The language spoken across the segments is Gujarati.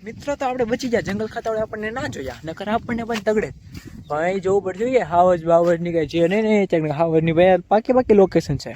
મિત્રો તો આપણે બચી ગયા, જંગલ ખાતા આપણને ના જોયા, નકર આપણને પણ તગડે ભાઈ જોવું પડે. જોઈએ હાવજ બાવજ ની કઈ છે નહીં, હાવજ ની ભાઈ પાકી લોકેશન છે.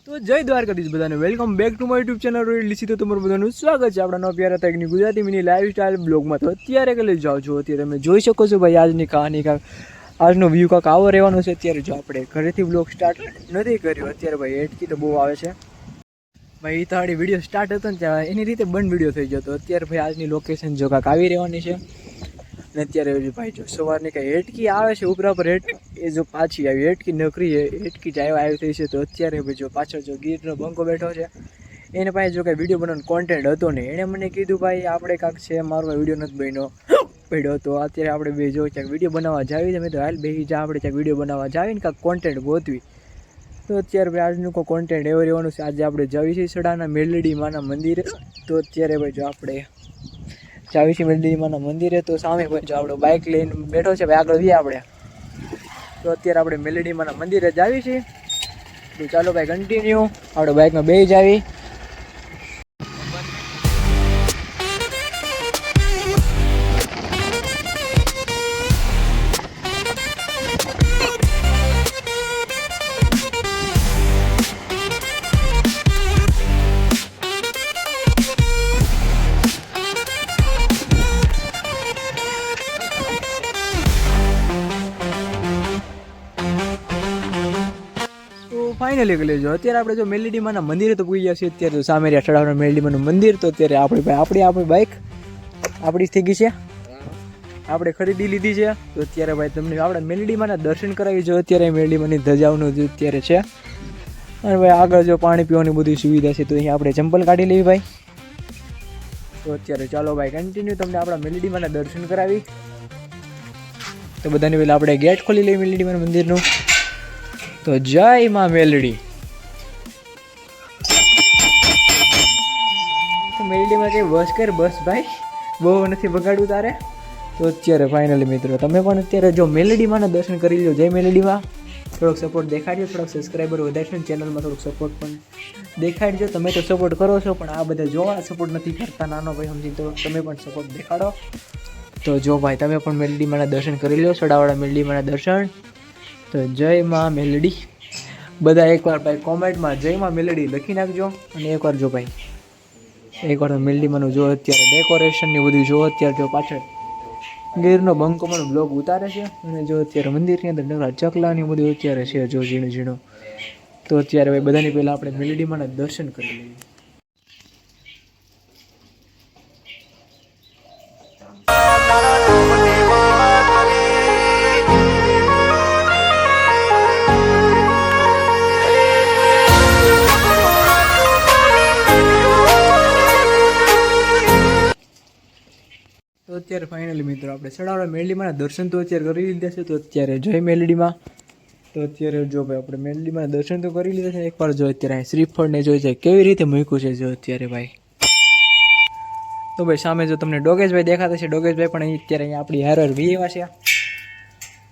તો જય દ્વારકાધીશ બધાને, welcome back to my YouTube channel લીસી. તો તમારું બધાનું સ્વાગત છે આપણા નવા પ્યારા તકની ગુજરાતી મિની લાઈફસ્ટાઈલ બ્લોગમાં. તો અત્યારે કે લઈ જાઓ છો, અત્યારે તમે જોઈ શકો છો ભાઈ આજની કહાની આજનો વ્યૂ કાંક આવો રહેવાનો છે. અત્યારે જો આપણે ઘરેથી બ્લોગ સ્ટાર્ટ નથી કર્યો, અત્યારે ભાઈ હેઠકી તો બહુ આવે છે ભાઈ. એ તાળી વિડીયો સ્ટાર્ટ હતો ને ત્યાં એની રીતે બંધ વિડીયો થઈ ગયો. તો અત્યારે ભાઈ આજની લોકેશન જો કાંક આવી રહેવાની છે. અને અત્યારે ભાઈ જો સવારની કાંઈ હેઠકી આવે છે ઉપરા પર એ જો પાછી આવી હેઠકી નકરી હેઠકી જ આવી થઈ છે. તો અત્યારે ભાઈ જો પાછળ જો ગીરનો બંકો બેઠો છે, એને પાસે જો કાંઈ વિડીયો બનાવવાનો કોન્ટેન્ટ હતો નહીં. એણે મને કીધું ભાઈ આપણે કાંક છે, મારો વિડીયો નથી બન્યો પડ્યો. તો અત્યારે આપણે બે જો ક્યાંક વિડીયો બનાવવા જાવી છે. મેં તો હાલ બેસી જા, આપણે ક્યાંક વિડીયો બનાવવા જાવીને કાંક કોન્ટેન્ટ ગોતવી. તો અત્યારે ભાઈ આજનું કોઈ કોન્ટેન્ટ એવો રહેવાનું છે. આજે આપણે જાવી છીએ સડાના મેલડી માના મંદિરે. તો અત્યારે ભાઈ જો આપણે જાવી છીએ મેલડી માના મંદિરે. તો સામે ભાઈ જો આપણો બાઇક લઈને બેઠો છે ભાઈ, આગળ જઈએ આપણે. તો અત્યારે આપણે મેલડી માના મંદિરે જાવી છીએ. તો ચાલો ભાઈ કન્ટિન્યુ આપણે બાઇકમાં બેસી જાવી. ફાઇનલી કરી લેજો. અત્યારે આપણે જો મેલડી માના મંદિરે તો પૂરી ગયા છીએ. અત્યારે તો સામે રહ્યા ચડાવવાનું મેલડી માનું મંદિર. તો અત્યારે આપણી બાઇક આપણી થઈ ગઈ છે, આપણે ખરીદી લીધી છે. તો અત્યારે ભાઈ તમને આપણે મેલડી માના દર્શન કરાવી જો. અત્યારે મેલડી માની ધજાઓનું અત્યારે છે. અને ભાઈ આગળ જો પાણી પીવાની બધી સુવિધા છે. તો અહીંયા આપણે ચંપલ કાઢી લેવી ભાઈ. તો અત્યારે ચાલો ભાઈ કન્ટિન્યુ તમને આપણા મેલડી માના દર્શન કરાવી. તો બધાની પહેલાં આપણે ગેટ ખોલી લઈએ મેલડી માના મંદિરનું. તો જય માં મેલડી. તો મેલડીમાં કઈ બસ કર બસ ભાઈ, બહુ નથી બગાડવું તારે. તો અત્યારે ફાઇનલી મિત્રો તમે પણ અત્યારે જો મેલડી માના દર્શન કરી લો. જય મેલડીમાં. થોડોક સપોર્ટ દેખાડજો, થોડોક સબસ્ક્રાઈબર વધારશો, ચેનલમાં થોડોક સપોર્ટ પણ દેખાડજો. તમે તો સપોર્ટ કરો છો, પણ આ બધા જોવા સપોર્ટ નથી કરતા નાનો ભાઈ સમજી. તો તમે પણ સપોર્ટ દેખાડો. તો જો ભાઈ તમે પણ મેલડી માના દર્શન કરી લો, સડાવાળા મેલડી માના દર્શન. તો જય માં મેલડી બધા એકવાર ભાઈ કોમેન્ટમાં જય માં મેલડી લખી નાખજો. અને એકવાર જો ભાઈ એકવાર તો મેલડી માનું જો અત્યારે ડેકોરેશનની બધું જો. અત્યારે જો પાછળ ગીરનો બંકો પણ બ્લોગ ઉતારે છે. અને જો અત્યારે મંદિરની અંદર નકરા ચકલાની બધું અત્યારે છે જો ઝીણું ઝીણું. તો અત્યારે ભાઈ બધાની પહેલાં આપણે મેલડી માના દર્શન કરી લઈએ. તો અત્યારે ફાઇનલી મિત્રો આપણે સડાવડા મેલડીમાંના દર્શન તો અત્યારે કરી લીધા છે. તો અત્યારે જય મેલડીમાં. તો અત્યારે જો ભાઈ આપણે મેલડીમાંના દર્શન તો કરી લીધા છે. એકવાર જો અત્યારે શ્રીફળને જોઈ જાય કેવી રીતે મૂક્યું છે જો અત્યારે ભાઈ. તો ભાઈ સામે જો તમને ડોગેશભાઈ દેખાતા છે, ડોગેશભાઈ પણ અત્યારે અહીંયા આપણી હારર વી એવા છે.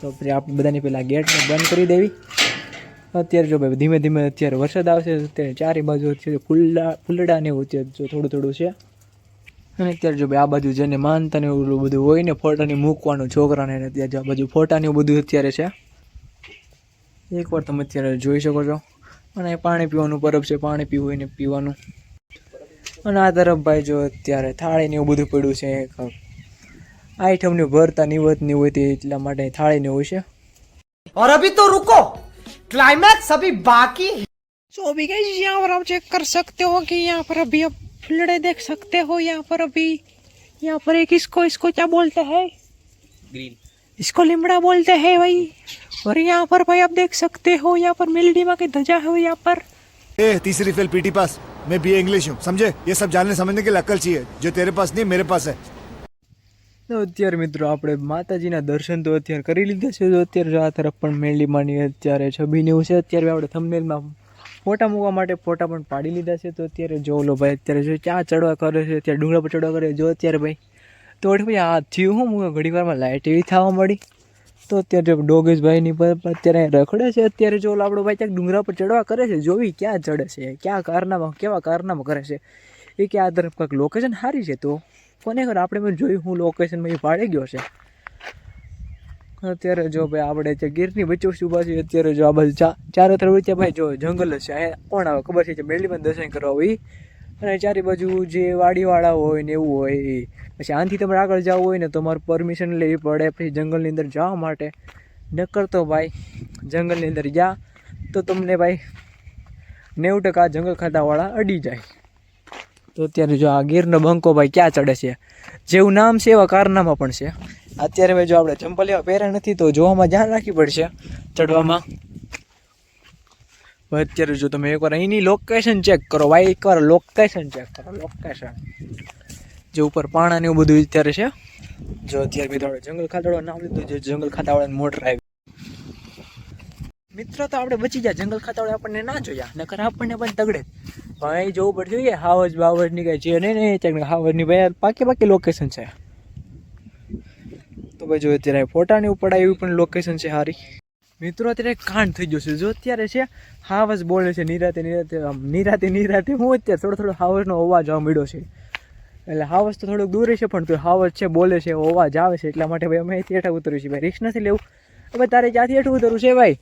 તો આપણે બધાની પહેલાં ગેટને બંધ કરી દેવી. અત્યારે જો ભાઈ ધીમે ધીમે અત્યારે વરસાદ આવશે. અત્યારે ચારે બાજુ ફૂલડા ને એવું અત્યારે જો થોડું થોડું છે. અને અત્યારે જો ભાઈ આ બાજુ જેને માનતા ને એવું બધું હોય ને ફોટાની મૂકવાનું છોકરાને, અત્યારે આ બાજુ ફોટાને એવું બધું અત્યારે છે. એકવાર તમે અત્યારે જોઈ શકો છો. અને પાણી પીવાનું પરબ છે, પાણી પીવું હોય ને પીવાનું. અને આ તરફ ભાઈ જો અત્યારે થાળીને એવું બધું પડ્યું છે. આઈટમની ભરતા નિવતની હોય તે એટલા માટે થાળીને હોય છે. और अभी तो रुको, क्लाइमैक्स अभी बाकी. सो अभी गाइस यहाँ पर आप चेक कर सकते हो कि यहाँ पर अभी आप फुलड़े देख सकते हो. यहाँ पर अभी यहाँ पर एक इसको क्या बोलते हैं, ग्रीन, इसको लिमड़ा बोलते हैं भाई. और यहाँ पर भाई आप देख सकते हो यहाँ पर मेलडी माँ की ध्वजा है. यहाँ पर तीसरी फेल पीटी पास, मैं बीए इंग्लिश हूँ समझे. ये सब जानने समझने के लिए अक्ल चाहिए जो तेरे पास नहीं मेरे पास है. તો અત્યારે મિત્રો આપણે માતાજીના દર્શન તો અત્યારે કરી લીધા છે. તો અત્યારે જો આ તરફ પણ મેલડી માની અત્યારે છબીને એવું છે. અત્યારે આપણે થંબનેલમાં ફોટા મૂકવા માટે ફોટા પણ પાડી લીધા છે. તો અત્યારે જો લો ભાઈ અત્યારે જો ક્યાં ચડવા કરે છે, અત્યારે ડુંગળા પર ચડવા કરે જો અત્યારે ભાઈ. તો ભાઈ આ થયું હું ઘડી વારમાં લાઇટ એવી થવા મળી. તો અત્યારે ડોગેશભાઈની પર અત્યારે રખડે છે. અત્યારે જો આપણો ભાઈ ક્યાંક ડુંગરા પર ચડવા કરે છે, જોવી ક્યાં ચડે છે, કેવા કારનામાં કરે છે, એ કે આ તરફ કંઈક લોકેશન સારી છે. તો કોને ખબર, આપણે પણ જોયું હું લોકેશનમાં એ પાડી ગયો છે. અત્યારે જો ભાઈ આપણે જે ગીરની વચ્ચે ઊભા છીએ, અત્યારે જો આ બાજુ ચારો તરફ વચ્ચે ભાઈ જો જંગલ જ છે. અહીંયા કોણ આવે ખબર છે, મેરડીમાં દર્શન કરવા હોય અને ચારે બાજુ જે વાડીવાળા હોય ને એવું હોય. પછી આનાથી તમારે આગળ જવું હોય ને તમારે પરમિશન લેવી પડે પછી જંગલની અંદર જવા માટે. નકર તો ભાઈ જંગલની અંદર જા તો તમને ભાઈ 90% જંગલ ખાતાવાળા અડી જાય. તો અત્યારે જો આ ગીરનો બંકો ભાઈ ક્યાં ચડે છે, જેવું નામ છે એવા કારનામાં પણ છે. અત્યારે ભાઈ જો આપણે ચંપલ એવા પહેર્યા નથી તો જોવામાં ધ્યાન રાખવી પડશે ચડવામાં. અત્યારે જો તમે એકવાર અહીંની લોકેશન ચેક કરો ભાઈ, એકવાર લોકેશન ચેક કરો. લોકેશન જે ઉપર પાણા ને એવું બધું અત્યારે છે. જો અત્યારે મેં થોડો જંગલ ખાતાવાળા નામ લીધું, જે જંગલ ખાતાવાળાની મોટર આવી. મિત્રો તો આપણે બચી જાય, જંગલ ખાતાવાળા આપણને ના જોયા, નકર આપણને પણ તગડે. ભાઈ જોવું પડશે જોઈએ હાવજ બાવજની કઈ છે નહીં, હાવજની ભાઈ પાકી લોકેશન છે. તો ભાઈ જો અત્યારે ફોટાની ઉપર એવી પણ લોકેશન છે સારી. મિત્રો અત્યારે કાંડ થઈ ગયો છે. જો અત્યારે છે હાવજ બોલે છે નિરાતે હું અત્યારે થોડો હાવજનો અવાજ આવવા મળ્યો છે. એટલે હાવજ તો થોડુંક દૂર છે પણ તો હાવજ છે બોલે છે, અવાજ આવે છે. એટલા માટે ભાઈ અમે અહીંથી હેઠા ઉતર્યું છે. ભાઈ રિક્સ નથી લેવું. હવે તારે ક્યાંથી હેઠું ઉતરવું છે ભાઈ?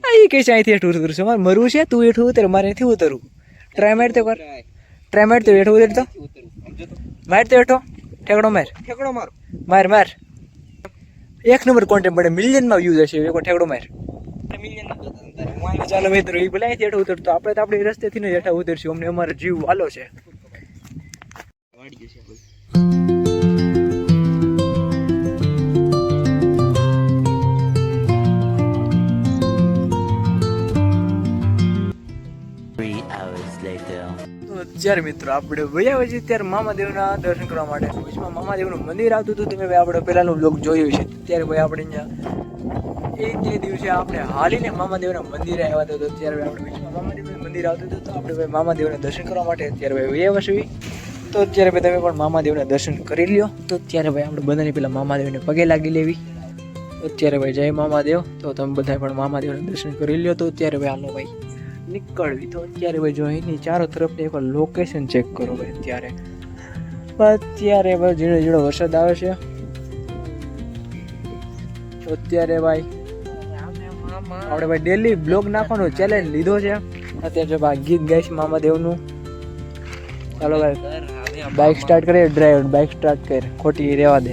એ કહે છે અહીંથી હેઠું ઉતરવું છે. મારે મરવું છે, તું હેઠું ઉતર, મારે અહીંથી ઉતરવું. ટ્રાય માર તો કર, ટ્રાય માર તો હેઠું ઉતરતો માર તો હેઠો ઠેકડો માર 1 નંબર કોન્ટેન્ટ પડે, મિલિયનમાં વ્યૂઝ હશે. એક ઠેકડો માર. ચાલો મિત્રો એ ભલે અહીંથી હેઠું ઉતરતો, આપણે તો આપણી રસ્તેથી ને હેઠા ઉતરશું. અમને અમારો જીવ વાલો છે. જ્યારે મિત્રો આપણે વયા છીએ ત્યારે મામાદેવના દર્શન કરવા માટે ભુજમાં મામાદેવનું મંદિર આવતું હતું. તમે ભાઈ આપણે પહેલાંનો બ્લોગ જોયો છે. ત્યારે ભાઈ આપણે અહીંયા તે દિવસે આપણે હાલીને મામાદેવના મંદિરે આવ્યા હતા. તો ત્યારે આપણે ભુજમાં મામાદેવનું મંદિર આવતું હતું. તો આપણે ભાઈ મામાદેવના દર્શન કરવા માટે અત્યારે ભાઈ વયા છીએ. તો અત્યારે ભાઈ તમે પણ મામાદેવના દર્શન કરી લ્યો. તો અત્યારે ભાઈ આપણે બધાની પહેલાં મામાદેવને પગે લાગી લેવી. અત્યારે ભાઈ જય મામાદેવ. તો તમે બધા પણ મામાદેવના દર્શન કરી લ્યો. તો અત્યારે ભાઈ હાલો ભાઈ નીકળવી. તો અત્યારે ભાઈ જો અહીંની ચારો તરફની એકવાર લોકેશન ચેક કરો ભાઈ. અત્યારે ભાઈ ઝીણો ઝીણો વરસાદ આવે છે. તો અત્યારે ભાઈ આપણે ભાઈ ડેલી બ્લોગ નાખવાનો ચેલેન્જ લીધો છે. અત્યારે જો ભાઈ ગીત ગાઈશ મામાદેવનું. ચાલો ભાઈ બાઇક સ્ટાર્ટ કરીએ. ડ્રાઈવર બાઇક સ્ટાર્ટ કરે, ખોટી રહેવા દે.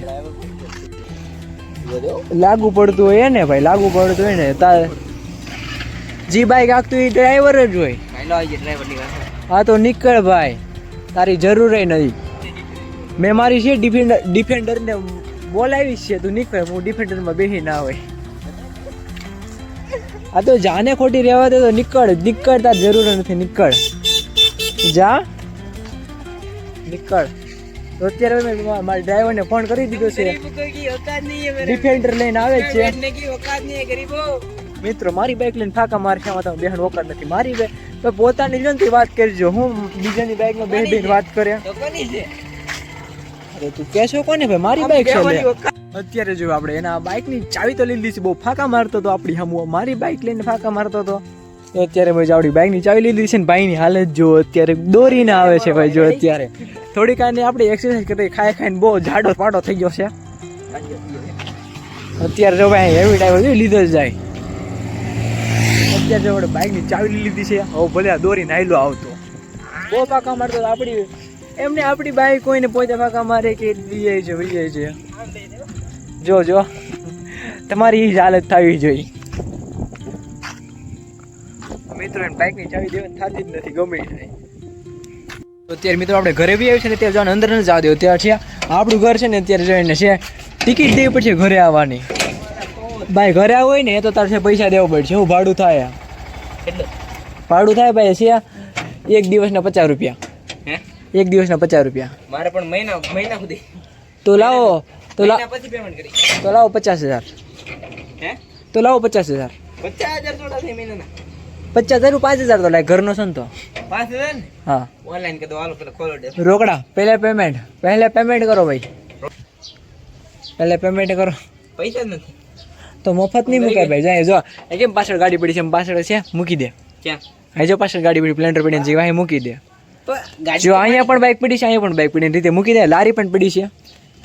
લાગુ પડતું હોય ને ભાઈ, લાગુ પડતું હોય ને તારે જી બાઈક આખતું એ ડ્રાઈવર જ હોય. હા તો નીકળ ભાઈ, તારી જરૂર નથી. મેં મારી છે ડિફેન્ડરને બોલાવી છે, તું નીકળ. હું ડિફેન્ડરમાં બેસી ના હોય. આ તો જાને ખોટી રહેવા દે તો નીકળ તાર જરૂર નથી. નીકળ જા, નીકળ. તો અત્યારે મેં મારા ડ્રાઈવરને ફોન કરી દીધો છે, ડિફેન્ડર લઈને આવે છે. મિત્રો મારી બાઇક લઈને ફાંકા મારશે, આમાં તમે બેહન ઓકાત નથી. મારી બાઇક પોતાની જ વાત કરજો. હું બીજાની બાઇકમાં બેહીને વાત કરે અરે તું કહેશો કોને ભાઈ? મારી બાઇક છે. અત્યારે જો આપણે એના બાઇકની ચાવી તો લીધી છે, બહુ ફાંકા મારતો હતો આપણી સામું. મારી બાઇક લઈને ફાંકા મારતો હતો. તો અત્યારે ભાઈ આપણી બાઇકની ચાવી લીધી છે ને ભાઈની હાલત જો અત્યારે દોરીને આવે છે ભાઈ. જો અત્યારે થોડીક આને આપણે એક્સરસાઇઝ કરી ખાઈને બહુ જાડો પાડો થઈ ગયો છે. અત્યારે જો ભાઈ હેવી ડ્રાઈવર લીધો જ જાય. અત્યારે જો આપણે બાઇકની ચાવી લીધી છે, હવે ભલે આ દોરીને હાયલો આવતો. બહુ ફાંકા મારતો આપણી એમને આપણી બાઇક કોઈને પોતે ફાંકા મારે કે લઈ જાય છે. જો તમારી એ જ હાલત થવી જોઈએ. મિત્રો એને બાઇકની ચાવી દેવાની થતી જ નથી, ગમે થાય. તો અત્યારે મિત્રો આપણે ઘરે બી આવ્યું છે ને, ત્યાં જવાનું અંદર ન જવા દેવું. ત્યાં છે આપણું ઘર છે ને, અત્યારે જોઈને છે ટિકિટ દેવી પડશે ઘરે આવવાની. ભાઈ ઘરે આવું હોય ને એ તો તારે પૈસા દેવું પડશે. શું ભાડું થાય? ભાડું થાય ભાઈ છે 1 દિવસના 50 રૂપિયા. 1 દિવસના 50 રૂપિયા મારે પણ મહિના સુધી. તો લાવો પછી પેમેન્ટ કરી. તો લાવો 50,000. તો લાવો 50,000. 50,000 થોડા છે મહિનાના. 50,000 5,000 તો લાય ઘરનો છે ને. તો 5,000 ને? હા ઓનલાઈન કરી દો. હાલો પેલા ખોલો દે રોકડા. પહેલા પેમેન્ટ કરો ભાઈ. પહેલા પેમેન્ટ કરો. પૈસા જ નથી. તો મફત નહીં મુકાય ભાઈ. જાય જો એ કેમ પાછળ ગાડી પડી છે એમ પાછળ છે મૂકી દે. ક્યાં અહીં જો પાછળ ગાડી પડી સ્પ્લેન્ડર પડી છે અહીં મૂકી દે. તો ગાડી જો અહીંયા પણ બાઇક પડી છે અહીંયા પણ બાઇક પડી રીતે મૂકી દે. લારી પણ પડી છે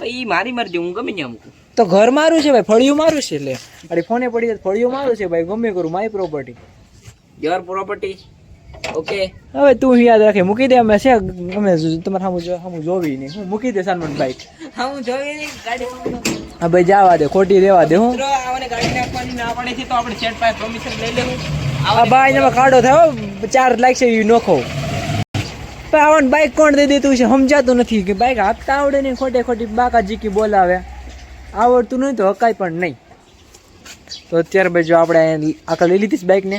તો ઈ મારી મરજી, હું ગમે ત્યાં મૂકું. તો ઘર મારું છે ભાઈ, ફળિયું મારું છે. એટલે અરે ફોને પડી જાય ફળિયું મારું છે ભાઈ, ગમે કરું મારી પ્રોપર્ટી. Your property. ઓકે હવે તું યાદ રાખે મૂકી દે. અમે છે અમે તમારે સામું જોવી નહીં. હું મૂકી દે સાનમન બાઇક. હા હું જોઈ નહીં ગાડી. હા ભાઈ જવા દે, ખોટી રહેવા દે. હું મિત્રો આવને ગાડી નાખવાની ના પડે છે તો આપણે સેટ પાસે પરમિશન લઈ લેવું. આ ભાઈ એમાં કાઢો થયો 4 લાખ છે એ નોખો. પણ આવન બાઇક કોણ દઈ દેતું છે સમજાતું નથી કે બાઇક હાંકતા આવડે નહીં, ખોટે ખોટી બાકા જીકી બોલાવે. આવડતું નહીં તો હકાય પણ નહીં. તો અત્યારે ભાઈ જો આપણે આખા લઈ લીધી બાઇક ને